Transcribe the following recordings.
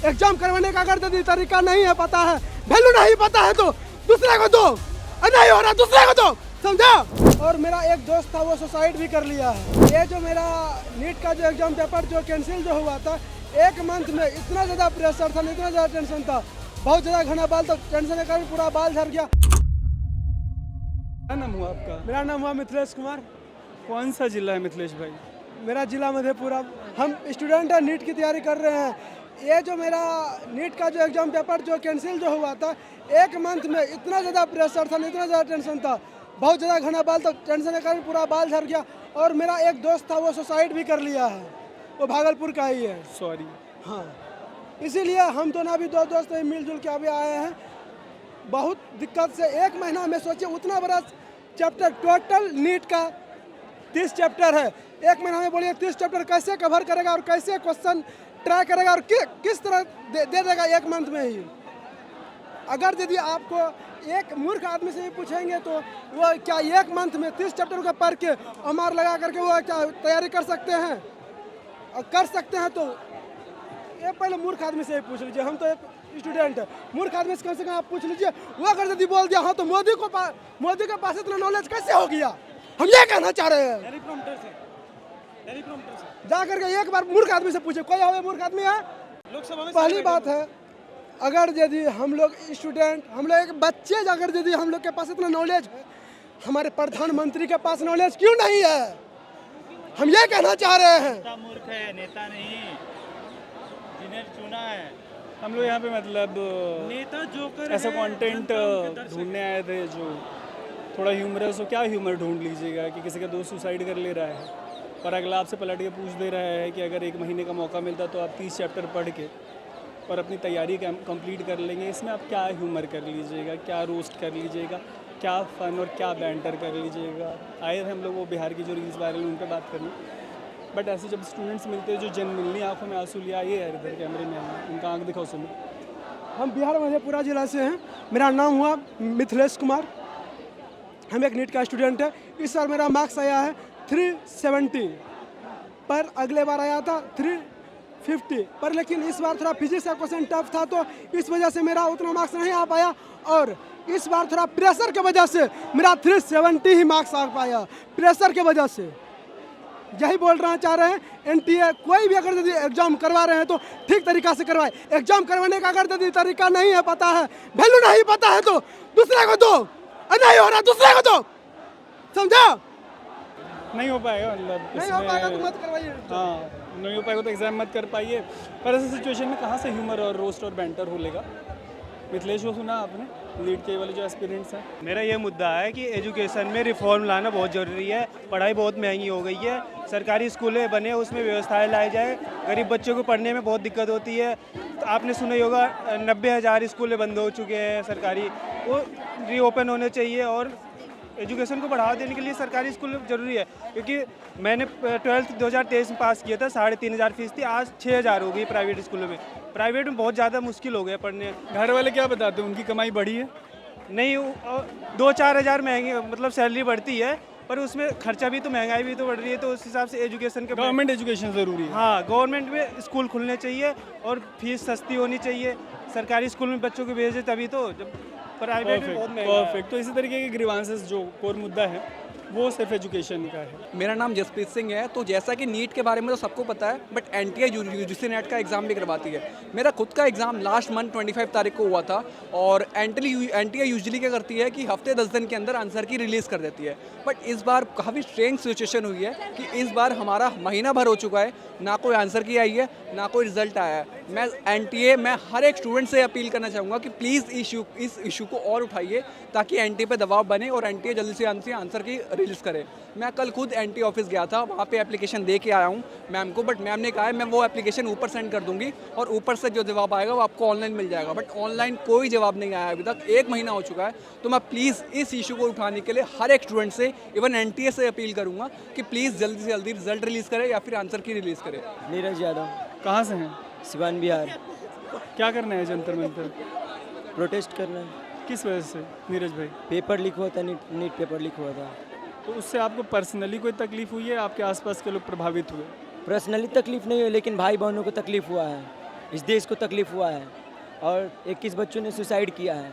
Exam करवाने का अगर तरीका नहीं है पता है, वैल्यू नहीं पता है तो दूसरे को दो, नहीं हो रहा दूसरे को दो, समझा। और मेरा एक दोस्त था वो सुसाइड भी कर लिया है। ये जो मेरा नीट का जो एग्जाम पेपर जो कैंसिल जो हुआ था, 1 मंथ में इतना ज़्यादा प्रेशर था, इतना ज़्यादा टेंशन था, बहुत ज़्यादा घना बाल, तो टेंशन के कारण पूरा बाल झड़ गया। क्या नाम हुआ आपका? मेरा नाम हुआ मिथिलेश कुमार। कौन सा जिला है मिथिलेश भाई? मेरा जिला मधेपुरा। हम स्टूडेंट हैं, नीट की तैयारी कर रहे हैं। ये जो मेरा नीट का जो एग्जाम पेपर जो कैंसिल जो हुआ था, 1 मंथ में इतना ज़्यादा प्रेशर था, इतना ज़्यादा टेंशन था, बहुत ज़्यादा घना बाल, तो टेंशन के कारण पूरा बाल झड़ गया। और मेरा एक दोस्त था वो सुसाइड भी कर लिया है, वो भागलपुर का ही है। सॉरी। हाँ, इसीलिए हम तो ना भी 2 दोस्त मिलजुल के अभी आए हैं। बहुत दिक्कत से 1 महीना में सोचिए उतना बड़ा चैप्टर, टोटल नीट का 30 चैप्टर है। 1 महीना में बोलिए 30 चैप्टर कैसे कवर करेगा और कैसे क्वेश्चन ट्राई करेगा और किस तरह दे देगा 1 मंथ में ही। अगर यदि आपको एक मूर्ख आदमी से भी पूछेंगे तो वो क्या 1 मंथ में 30 चैप्टर को पढ़ के अमार लगा करके वो क्या तैयारी कर सकते हैं? और कर सकते हैं तो ये पहले मूर्ख आदमी से ही पूछ लीजिए। हम तो एक स्टूडेंट है, मूर्ख आदमी से कम आप पूछ लीजिए। वो अगर यदि बोल दिया हाँ तो मोदी के पास इतना नॉलेज कैसे हो गया, हम ये कहना चाह रहे हैं। जा करके एक बार मूर्ख आदमी से पूछे, कोई हमें मूर्ख आदमी है? लोकसभा में पहली बात है, अगर यदि हम लोग स्टूडेंट, हम लोग एक बच्चे, अगर यदि हम लोग के पास इतना नॉलेज है, हमारे प्रधानमंत्री के पास नॉलेज क्यों नहीं है? हम ये कहना चाह रहे हैं। नेता मूर्ख है, नेता नहीं, जिन्हें चुना है। हम लोग यहाँ पे मतलब नेता जोकर ऐसा है, कंटेंट जनता उनके दर्शक। ढूंढने आए थे जो थोड़ा ह्यूमरस हो। क्या ह्यूमर ढूंढ लीजिएगा कि किसी का दोस्त सुसाइड कर ले रहा है और अगला आपसे पलट के पूछ दे रहा है कि अगर 1 महीने का मौका मिलता तो आप 30 चैप्टर पढ़ के और अपनी तैयारी कंप्लीट कर लेंगे। इसमें आप क्या ह्यूमर कर लीजिएगा, क्या रोस्ट कर लीजिएगा, क्या फ़न और क्या बैंटर कर लीजिएगा। आए थे हम लोग वो बिहार की जो रील्स वायरल उन पर बात करने, बट ऐसे जब स्टूडेंट्स मिलते हैं जो जेन्युइनली आंखों में आंसू लिया, ये यार इधर कैमरे में आए, उनका आंख दिखाओ सुनो। हम बिहार मधेपुरा जिला से हैं। मेरा नाम हुआ मिथिलेश कुमार। हम एक नीट का स्टूडेंट है। इस साल मेरा मार्क्स आया है 370 पर, अगले बार आया था 350 पर, लेकिन इस बार थोड़ा फिजिक्स का क्वेश्चन टफ था तो इस वजह से मेरा उतना मार्क्स नहीं आ पाया। और इस बार थोड़ा प्रेशर की वजह से मेरा 370 ही मार्क्स आ पाया, प्रेशर की वजह से। यही बोलना चाह रहे हैं, एनटीए कोई भी अगर यदि एग्जाम करवा रहे हैं तो ठीक तरीका से करवाए। एग्जाम करवाने का अगर यदि तरीका नहीं है पता है, वैल्यू नहीं पता है तो दूसरे को दो, नहीं हो रहा दूसरे को दो, समझा। नहीं हो पाएगा, मतलब नहीं हो पाएगा तो मत करवाइए। हाँ, नहीं हो पाएगा तो एग्जाम मत कर पाइए। पर ऐसे सिचुएशन में कहाँ से ह्यूमर और रोस्ट और बैंटर हो लेगा? मिथिलेश को सुना आपने, लीड के वाले जो एस्पिरेंट्स हैं? मेरा ये मुद्दा है कि एजुकेशन में रिफॉर्म लाना बहुत ज़रूरी है। पढ़ाई बहुत महंगी हो गई है, सरकारी स्कूलें बने उसमें व्यवस्थाएं लाई जाए। गरीब बच्चों को पढ़ने में बहुत दिक्कत होती है। तो आपने सुना ही होगा 90,000 स्कूलें बंद हो चुके हैं सरकारी, वो रीओपन होने चाहिए। और एजुकेशन को बढ़ावा देने के लिए सरकारी स्कूल ज़रूरी है, क्योंकि मैंने 12th 2023 में पास किया था, 3,500 फीस थी, आज 6,000 हो गई प्राइवेट स्कूलों में। प्राइवेट में बहुत ज़्यादा मुश्किल हो गया पढ़ने। घर वाले क्या बताते हैं, उनकी कमाई बढ़ी है? नहीं, 2-4 हज़ार महंगी मतलब सैलरी बढ़ती है, पर उसमें खर्चा भी तो, महंगाई भी तो बढ़ रही है, तो उस हिसाब से एजुकेशन के गवर्नमेंट एजुकेशन ज़रूरी है। हाँ, गवर्नमेंट में स्कूल खुलने चाहिए और फीस सस्ती होनी चाहिए। सरकारी स्कूल में बच्चों को भेजे तभी तो, जब प्राइवेट में बहुत महंगा है। परफेक्ट। तो इसी तरीके के ग्रीवांसेस जो कोर मुद्दा है वो सिर्फ एजुकेशन का है। मेरा नाम जसप्रीत सिंह है। तो जैसा कि नीट के बारे में तो सबको पता है, बट एनटीए यूजीसी नेट का एग्ज़ाम भी करवाती है। मेरा खुद का एग्ज़ाम लास्ट मंथ 25 तारीख को हुआ था। और एनटीए यूजुअली क्या करती है कि हफ्ते 10 दिन के अंदर आंसर की रिलीज़ कर देती है, बट इस बार काफ़ी स्ट्रेंज सिचुएशन हुई है कि इस बार हमारा महीना भर हो चुका है, ना कोई आंसर की आई है, ना कोई रिजल्ट आया है। मैं हर एक स्टूडेंट से अपील करना चाहूँगा कि प्लीज़ इस इशू को और उठाइए, ताकि एनटीए पे दबाव बने और एनटीए जल्दी से आंसर की रिलीज़ करे। मैं कल खुद एनटीए ऑफिस गया था, वहाँ पे एप्लीकेशन दे के आया हूँ मैम को, बट मैम ने कहा है मैं वो एप्लीकेशन ऊपर सेंड कर दूँगी और ऊपर से जो जवाब आएगा वो आपको ऑनलाइन मिल जाएगा। बट ऑनलाइन कोई जवाब नहीं आया अभी तक, 1 महीना हो चुका है। तो मैं प्लीज़ इस इशू को उठाने के लिए हर एक स्टूडेंट से, इवन एनटीए से अपील करूँगा कि प्लीज़ जल्दी से जल्दी रिजल्ट रिलीज़ करे या फिर आंसर की रिलीज़ करे। नीरज यादव, कहाँ से हैं? सिवान बिहार। क्या करना है जंतर मंतर? प्रोटेस्ट करना, किस वजह से नीरज भाई? पेपर लीक हुआ था, नीट पेपर लीक हुआ था। तो उससे आपको पर्सनली कोई तकलीफ हुई है? आपके आसपास के लोग प्रभावित हुए? पर्सनली तकलीफ नहीं हुई, लेकिन भाई बहनों को तकलीफ हुआ है। इस देश को तकलीफ़ हुआ है और 21 बच्चों ने सुसाइड किया है।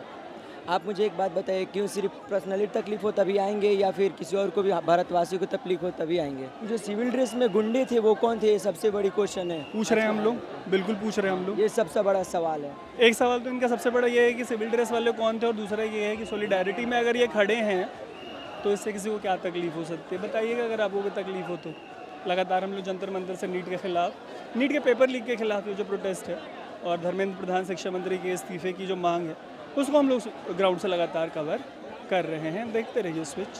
आप मुझे एक बात बताइए, क्यों सिर्फ पर्सनली तकलीफ हो तभी आएंगे या फिर किसी और को भी भारतवासियों को तकलीफ हो तभी आएंगे? जो सिविल ड्रेस में गुंडे थे वो कौन थे, ये सबसे बड़ी क्वेश्चन है। पूछ रहे हैं हम लोग, बिल्कुल पूछ रहे हैं हम लोग। ये सबसे बड़ा सवाल है। एक सवाल तो इनका सबसे बड़ा ये है कि सिविल ड्रेस वाले कौन थे, और दूसरा ये है कि सॉलिडारिटी में अगर ये खड़े हैं तो इससे किसी को क्या तकलीफ हो सकती है, बताइएगा अगर आपको कोई तकलीफ हो तो। लगातार हम लोग जंतर मंतर से नीट के खिलाफ, नीट के पेपर लीक के खिलाफ ये जो प्रोटेस्ट है और धर्मेंद्र प्रधान शिक्षा मंत्री के इस्तीफे की जो मांग है उसको हम लोग ग्राउंड से लगातार कवर कर रहे हैं। देखते रहिए स्विच।